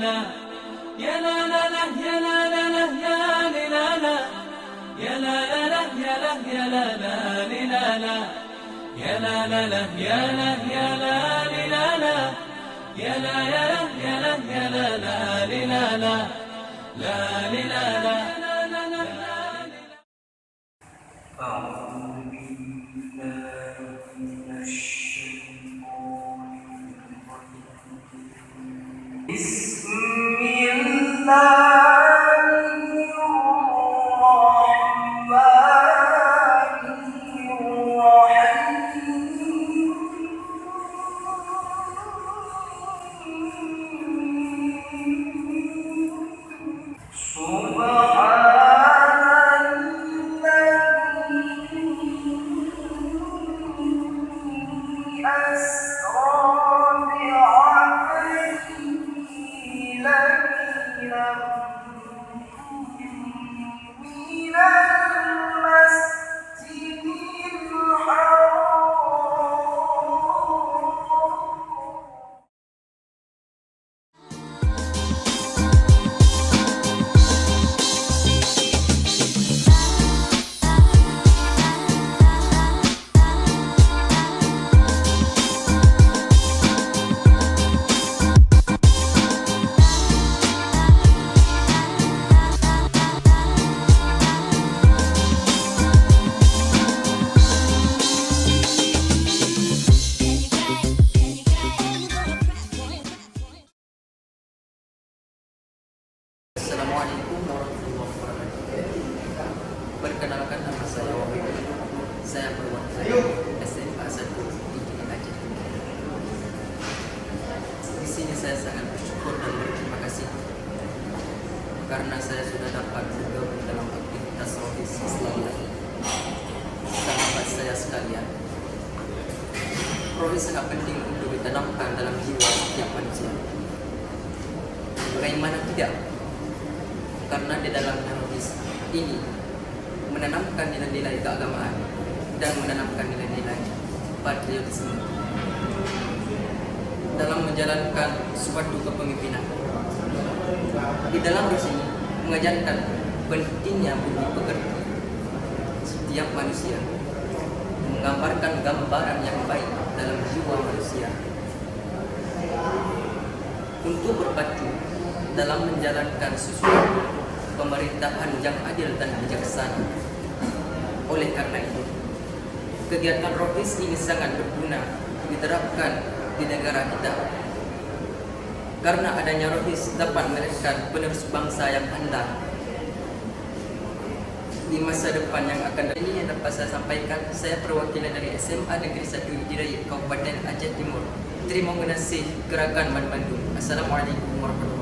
لا يا لا لا لا يا لا لا لا يا لا لا يا لا لا لا يا لا يا لا لا لا لا يا لا لا لا يا لا يا لا لا لا يا لا يا لا يا لا يا لا لا لا لا لا لا لا أعوذ بالله من الشيطان الرجيم بسم الله الرحمن الرحيم Assalamualaikum warahmatullahi wabarakatuh. Perkenalkan, nama saya Wahid. Saya perwakilan SMA 1 Tinggi Aceh. Di sini saya sangat bersyukur dan berterima kasih karena saya sudah dapat bergabung dalam aktivitas Rohis Islamiyah. Sahabat saya sekalian, Rohis sangat penting untuk ditanamkan dalam jiwa setiap manusia. Bagaimana tidak? Karena di dalam Rohis ini menanamkan nilai-nilai keagamaan dan menanamkan nilai-nilai patriotisme dalam menjalankan suatu kepemimpinan. Di dalam Rohis ini mengajarkan pentingnya budi pekerti setiap manusia, menggambarkan gambaran yang baik dalam jiwa manusia untuk berbatu dalam menjalankan sesuatu pemerintahan yang adil dan bijaksana. Oleh karena itu, kegiatan Rohis ini sangat berguna diterapkan di negara kita. Karena adanya Rohis dapat melahirkan penerus bangsa yang handal di masa depan yang akan datang. Ini yang dapat saya sampaikan. Saya perwakilan dari SMA Negeri 1 Idiraya, Kabupaten Aceh Timur. Terima kasih Gerakan Man Bandung. Assalamualaikum warahmatullahi wabarakatuh.